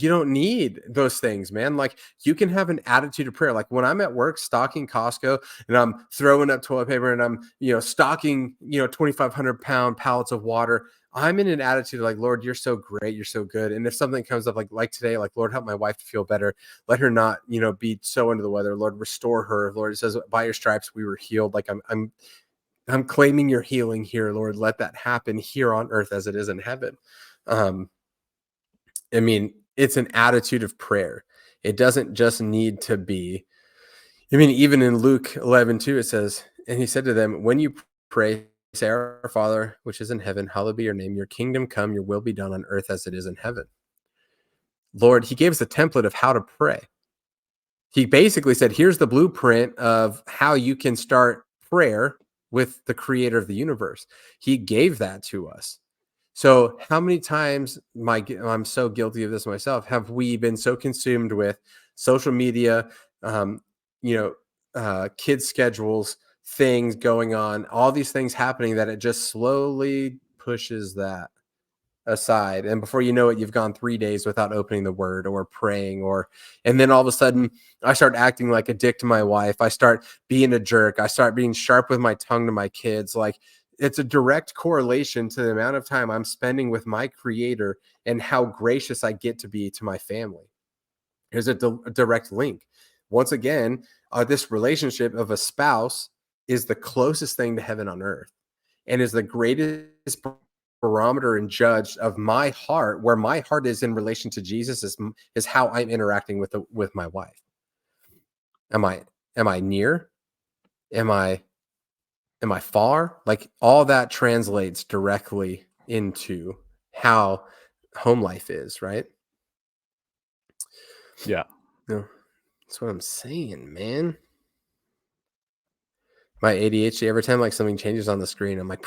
don't need those things, man. Like you can have an attitude of prayer. Like when I'm at work stocking Costco and I'm throwing up toilet paper and I'm, stocking, 2,500-pound pallets of water. I'm in an attitude like, Lord, you're so great, you're so good. And if something comes up like today, like Lord, help my wife to feel better. Let her not, be so under the weather. Lord, restore her. Lord, it says by your stripes we were healed. Like I'm claiming your healing here, Lord. Let that happen here on earth as it is in heaven. I mean, it's an attitude of prayer. It doesn't just need to be. I mean, even in Luke 11:2, it says, and he said to them, when you pray, say, our Father, which is in heaven, hallowed be your name, your kingdom come, your will be done on earth as it is in heaven. Lord, he gave us a template of how to pray. He basically said, here's the blueprint of how you can start prayer with the creator of the universe. He gave that to us. So how many times I'm so guilty of this myself, have we been so consumed with social media, kids schedules, things going on, all these things happening that it just slowly pushes that aside, and before you know it, you've gone 3 days without opening the word or praying, and then all of a sudden I start acting like a dick to my wife. I start being a jerk. I start being sharp with my tongue to my kids. Like it's a direct correlation to the amount of time I'm spending with my creator and how gracious I get to be to my family. There's a direct link. Once again, this relationship of a spouse is the closest thing to heaven on earth and is the greatest barometer and judge of my heart. Where my heart is in relation to Jesus is how I'm interacting with my wife. Am I near? Am I far? Like all that translates directly into how home life is, right? Yeah. No, that's what I'm saying, man. My ADHD, every time like something changes on the screen, I'm like,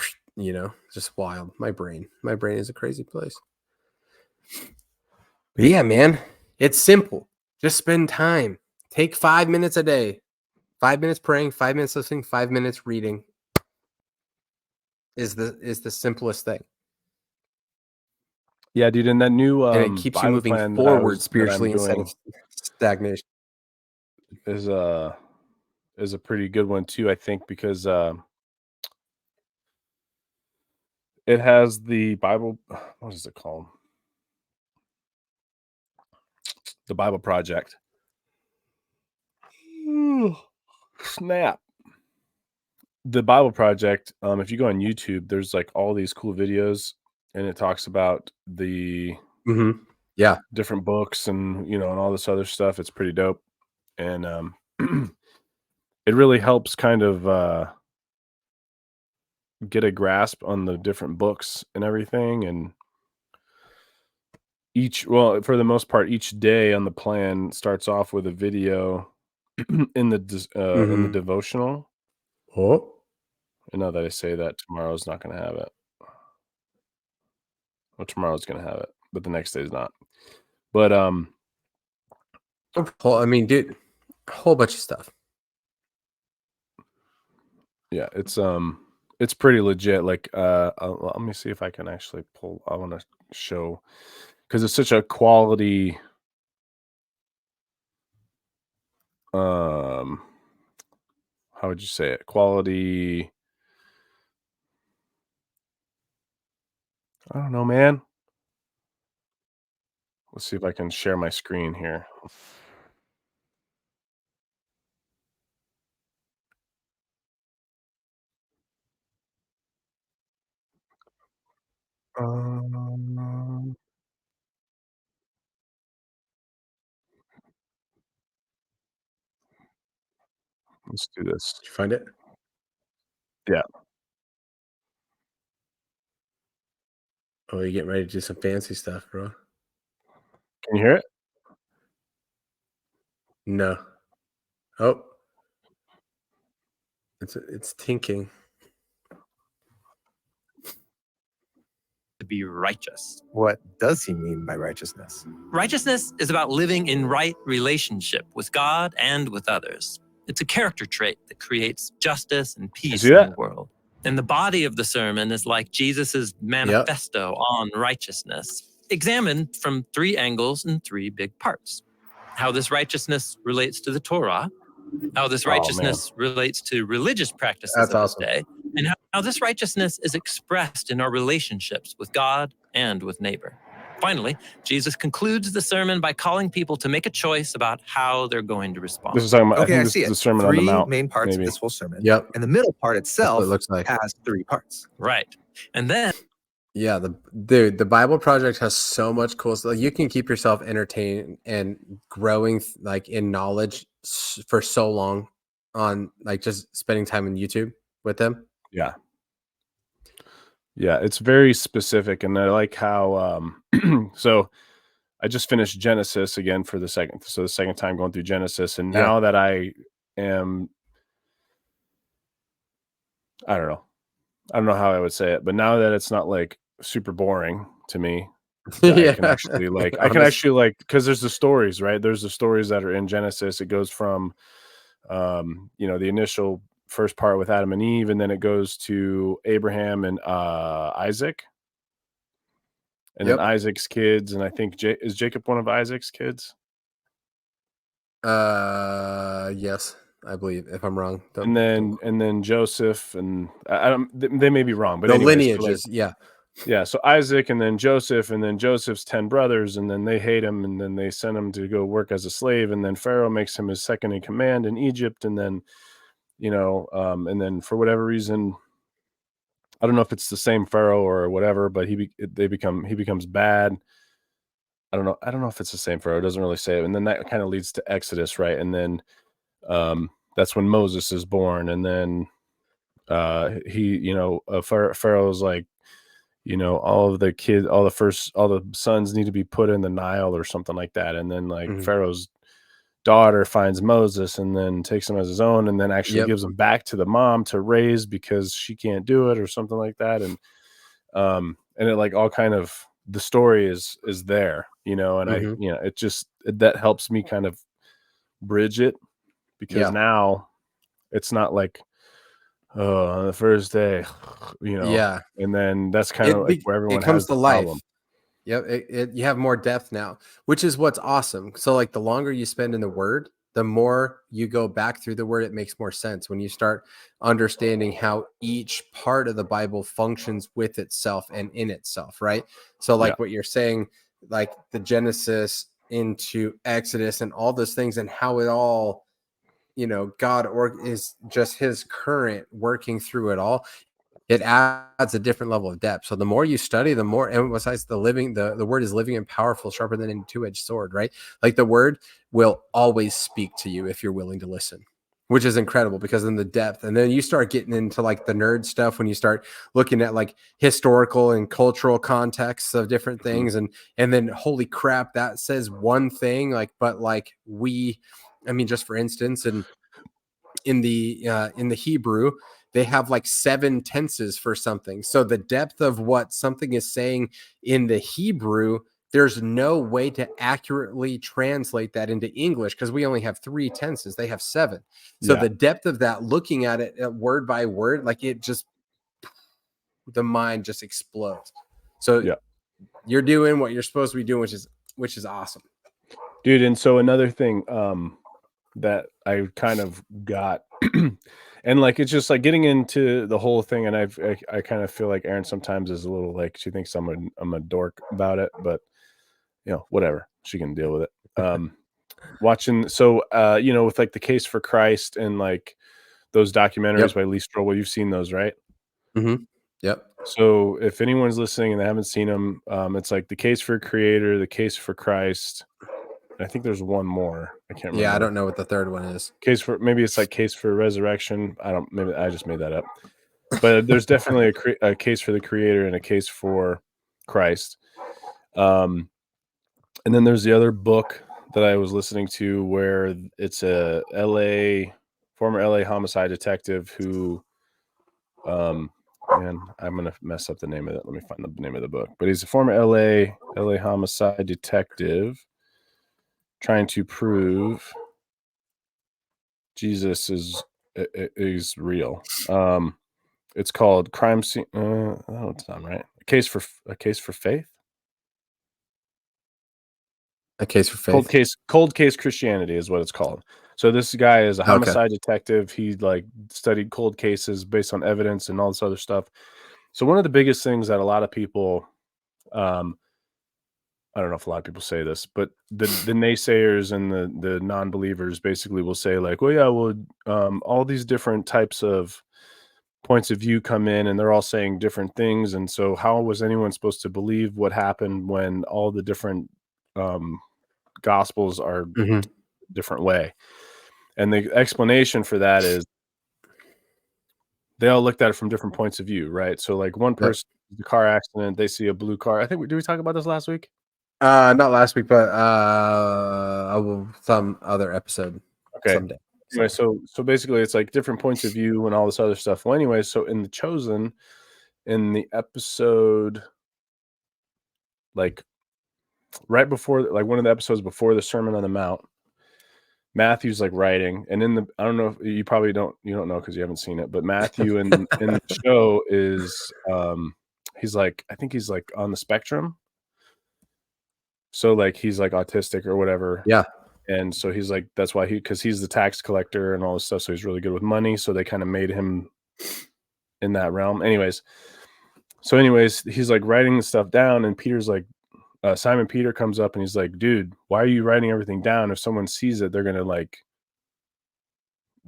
just wild. My brain is a crazy place. But yeah, man, it's simple. Just spend time. Take 5 minutes a day. 5 minutes praying, 5 minutes listening, 5 minutes reading is the simplest thing. Yeah, dude. And that new And it keeps you Bible moving plan forward I'm spiritually instead of doing stagnation. is a pretty good one too, I think, because it has the Bible. What is it called? The Bible Project. Snap. The Bible Project. If you go on YouTube, there's like all these cool videos, and it talks about the Mm-hmm. Yeah. different books and and all this other stuff. It's pretty dope, and it really helps kind of get a grasp on the different books and everything. And for the most part, each day on the plan starts off with a video in the Mm-hmm. devotional. Oh. And now that I say that, tomorrow's not going to have it. Well, tomorrow's going to have it, but the next day's not. But I mean, dude, a whole bunch of stuff. yeah, it's pretty legit. Like let me see if I can actually pull. I want to show, because it's such a quality how would you say it? Quality. I don't know, man. Let's see if I can share my screen here. Um, let's do this. Did you find it? Yeah. Oh, you're getting ready to do some fancy stuff, bro. Can you hear it? No. Oh, it's tinking. To be righteous. What does he mean by righteousness? Righteousness is about living in right relationship with God and with others. It's a character trait that creates justice and peace see in that? the world. And the body of the sermon is like Jesus's manifesto on righteousness. examined from 3 angles and 3 big parts. How this righteousness relates to the Torah, how this Oh, man. righteousness relates to religious practices That's of awesome. this day, and how this righteousness is expressed in our relationships with God and with neighbor. Finally, Jesus concludes the sermon by calling people to make a choice about how they're going to respond. This is talking about. I Okay, think I this see is it. the Sermon on the 3 Mount. main parts maybe. of this whole sermon. Yep. And the middle part That's itself what it looks like. has 3 parts. Right. And then Yeah, the Bible Project has so much cool stuff. You can keep yourself entertained and growing like in knowledge for so long on like just spending time on YouTube with them. Yeah. Yeah, it's very specific, and I like how so I just finished Genesis again for the second time going through Genesis, and Yeah. now that I am I don't know how I would say it, but now that it's not like super boring to me, that I can actually like because there's the stories, right? There's the stories that are in Genesis. It goes from the initial first part with Adam and Eve, and then it goes to Abraham and Isaac, and then Isaac's kids, and I think is Jacob one of Isaac's kids? Yes, I believe. If I'm wrong, And then Joseph, and I don't. They may be wrong, but the anyways, lineages. Yeah, so Isaac and then Joseph's 10 brothers, and then they hate him, and then they send him to go work as a slave, and then Pharaoh makes him his second in command in Egypt, and then and then for whatever reason, I don't know if it's the same Pharaoh or whatever, but he becomes bad. I don't know if it's the same Pharaoh. It doesn't really say it, and then that kind of leads to Exodus, right? And then that's when Moses is born, and then Pharaoh's like, all the sons need to be put in the Nile or something like that. And then like Pharaoh's daughter finds Moses and then takes him as his own, and then actually gives him back to the mom to raise because she can't do it or something like that. And it like all kind of, the story is there, and it just, that helps me kind of bridge it, because now it's not like, oh, on the first day, and then that's kind of like where everyone comes has to the life. problem. Yep, you have more depth now, which is what's awesome. So like the longer you spend in the Word, the more you go back through the Word, it makes more sense when you start understanding how each part of the Bible functions with itself and in itself, right? So like what you're saying, like the Genesis into Exodus and all those things, and how it all, God is just his current working through it all. It adds a different level of depth. So the more you study, the more, and besides the word is living and powerful, sharper than any two-edged sword, right? Like the word will always speak to you if you're willing to listen, which is incredible, because in the depth, and then you start getting into like the nerd stuff when you start looking at like historical and cultural contexts of different things. And then holy crap, that says one thing, like, but like just for instance, and in the Hebrew, they have like 7 tenses for something. So the depth of what something is saying in the Hebrew, there's no way to accurately translate that into English, because we only have 3 tenses. They have 7. So the depth of that, looking at it word by word, like the mind just explodes. So you're doing what you're supposed to be doing, which is awesome, dude. And so another thing that I kind of got, and like, it's just like getting into the whole thing, and I kind of feel like Erin sometimes is a little like, she thinks I'm a dork about it, but whatever, she can deal with it. Watching, so with like the Case for Christ and like those documentaries by Lee Strobel, you've seen those, right? Yep. So if anyone's listening and they haven't seen them, it's like the Case for Creator, the Case for Christ. I think there's one more. I can't remember. Yeah, I don't know what the third one is. Maybe it's like Case for Resurrection. Maybe I just made that up. But there's definitely a case for the Creator and a case for Christ. And then there's the other book that I was listening to, where it's a former LA homicide detective who, and I'm gonna mess up the name of it. Let me find the name of the book. But he's a former LA homicide detective trying to prove Jesus is real. It's called Crime Scene. Oh, it's not right. A Case for Faith. A case for faith. Cold case Christianity is what it's called. So this guy is a Okay. homicide detective. He like studied cold cases based on evidence and all this other stuff. So one of the biggest things that a lot of people, I don't know if a lot of people say this, but the naysayers and the non-believers basically will say like, well, yeah, well, all these different types of points of view come in and they're all saying different things. And so how was anyone supposed to believe what happened when all the different gospels are Mhm. different way? And the explanation for that is they all looked at it from different points of view, right? So like one Yep. person, the car accident, they see a blue car. I think did we talk about this last week? Not last week, but some other episode Okay. someday. Anyway, so basically it's like different points of view and all this other stuff. Well, anyway, so in The Chosen, in the episode, like right before, like one of the episodes before the Sermon on the Mount, Matthew's like writing, and I don't know if you probably don't know because you haven't seen it, but Matthew in the show is he's like, I think he's like on the spectrum. So like he's like autistic or whatever. Yeah. And so he's like, that's why because he's the tax collector and all this stuff. So he's really good with money. So they kind of made him in that realm. Anyways, he's like writing the stuff down, and Peter's like, Simon Peter comes up and he's like, dude, why are you writing everything down? If someone sees it, they're going to like,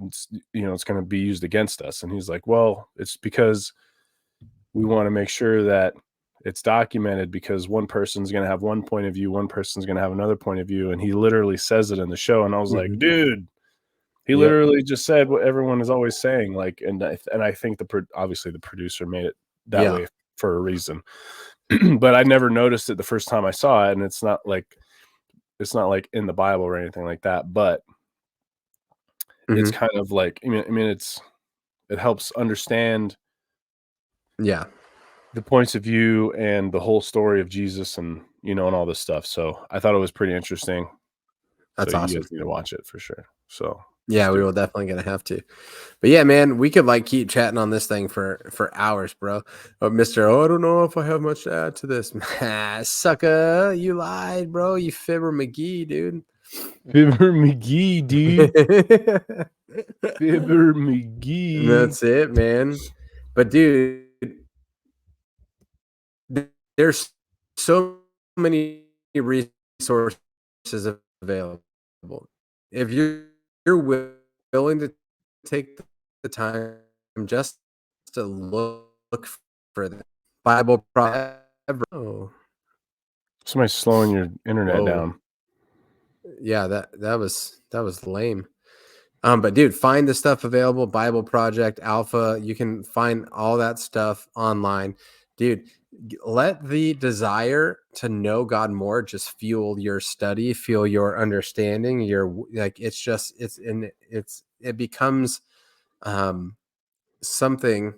it's going to be used against us. And he's like, well, it's because we want to make sure that it's documented, because one person's going to have one point of view, one person's going to have another point of view. And he literally says it in the show. And I was like, dude, he literally just said what everyone is always saying. Like, and I think obviously the producer made it that way for a reason, but I never noticed it the first time I saw it. And it's not like in the Bible or anything like that, but it's kind of like, I mean, it helps understand the points of view and the whole story of Jesus and, and all this stuff. So I thought it was pretty interesting. That's awesome. You guys need to watch it for sure. So yeah, we will definitely gonna have to. But yeah, man, we could like keep chatting on this thing for hours, bro. But I don't know if I have much to add to this. Sucker, you lied, bro. You Fibber McGee, dude. Fibber McGee, dude. Fibber McGee. That's it, man. But dude, there's so many resources available. If you're willing to take the time just to look for the Bible Project. Oh. Somebody's slowing your internet down. Yeah, that was lame. But dude, find the stuff available. Bible Project, Alpha. You can find all that stuff online, dude. Let the desire to know God more just fuel your study, fuel your understanding. It becomes something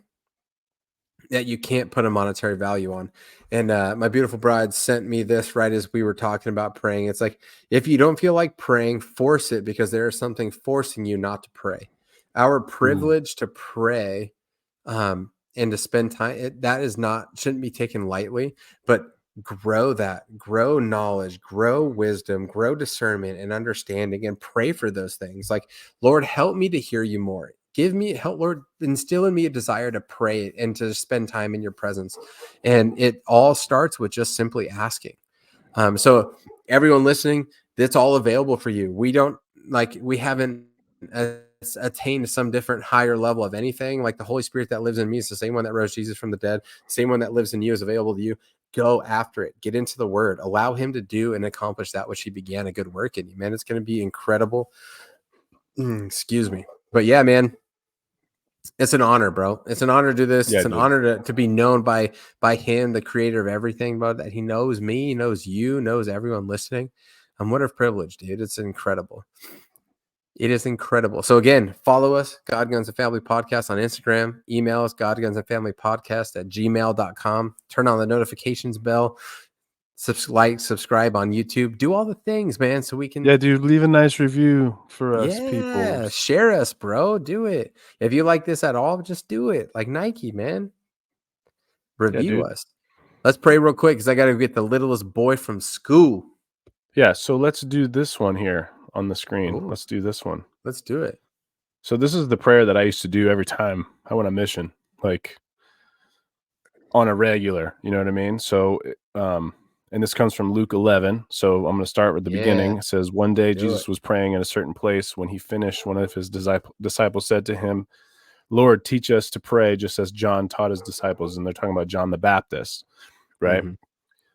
that you can't put a monetary value on. And my beautiful bride sent me this right as we were talking about praying. It's like, if you don't feel like praying, force it, because there is something forcing you not to pray. Our privilege to pray and to spend time, shouldn't be taken lightly, but grow knowledge, grow wisdom, grow discernment and understanding, and pray for those things. Like, Lord, help me to hear you more. Lord, instill in me a desire to pray and to spend time in your presence. And it all starts with just simply asking. So everyone listening, that's all available for you. We haven't attained some different higher level of anything. Like, the Holy Spirit that lives in me is the same one that rose Jesus from the dead. The same one that lives in you is available to you. Go after it. Get into the word. Allow him to do and accomplish that which he began a good work in you, man. It's going to be incredible. Excuse me. But yeah, man, it's an honor, bro. It's an honor to do this. It's an honor to be known by him, the creator of everything, bro, that he knows me, he knows you, knows everyone listening. What a privilege, dude. It's incredible. It is incredible. So again, follow us, God, Guns, and Family Podcast on Instagram. Email us, godgunsandfamilypodcast@gmail.com. Turn on the notifications bell. Subscribe on YouTube. Do all the things, man, so we can. Yeah, dude, leave a nice review for us, people. Share us, bro. Do it. If you like this at all, just do it. Like Nike, man. Review us. Let's pray real quick, because I got to get the littlest boy from school. Yeah, so let's do this one here on the screen. Ooh. Let's do this one. Let's do it. So this is the prayer that I used to do every time I went on mission, like on a regular, you know what I mean? So, and this comes from Luke 11. So I'm going to start with the beginning. It says, one day Do Jesus it. was praying in a certain place. When he finished, one of his disciples said to him, Lord, teach us to pray just as John taught his disciples. And they're talking about John the Baptist, right? Mhm.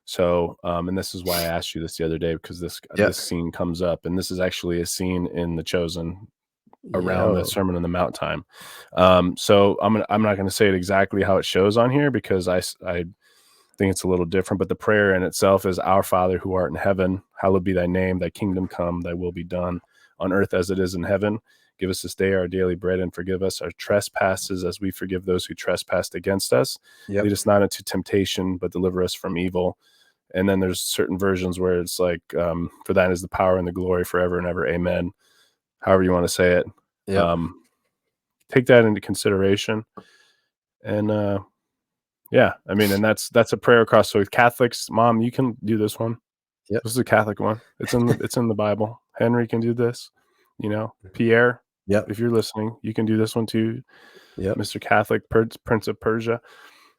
So, and this is why I asked you this the other day, because this scene comes up, and this is actually a scene in The Chosen around the Yo. Sermon on the Mount time. So I'm not going to say it exactly how it shows on here, because I think it's a little different, but the prayer in itself is, Our Father who art in heaven, hallowed be thy name, thy kingdom come, thy will be done on earth as it is in heaven. Give us this day our daily bread, and forgive us our trespasses as we forgive those who trespass against us. Yep. Lead us not into temptation, but deliver us from evil. And then there's certain versions where it's like, for thine is the power and the glory forever and ever. Amen. However you want to say it. Yep. Take that into consideration. And yeah, I mean, and that's a prayer across. So with Catholics, Mom, you can do this one. Yep. This is a Catholic one. It's in the Bible. Henry can do this. You know, Pierre. Yep. If you're listening, you can do this one too. Yep. Mr. Catholic, Prince of Persia.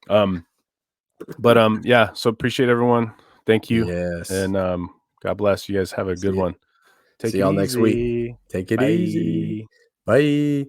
But yeah. So appreciate everyone. Thank you. Yes. And God bless you guys. Have a good one. Take See it y'all next week. easy. Take it Bye. easy. Bye.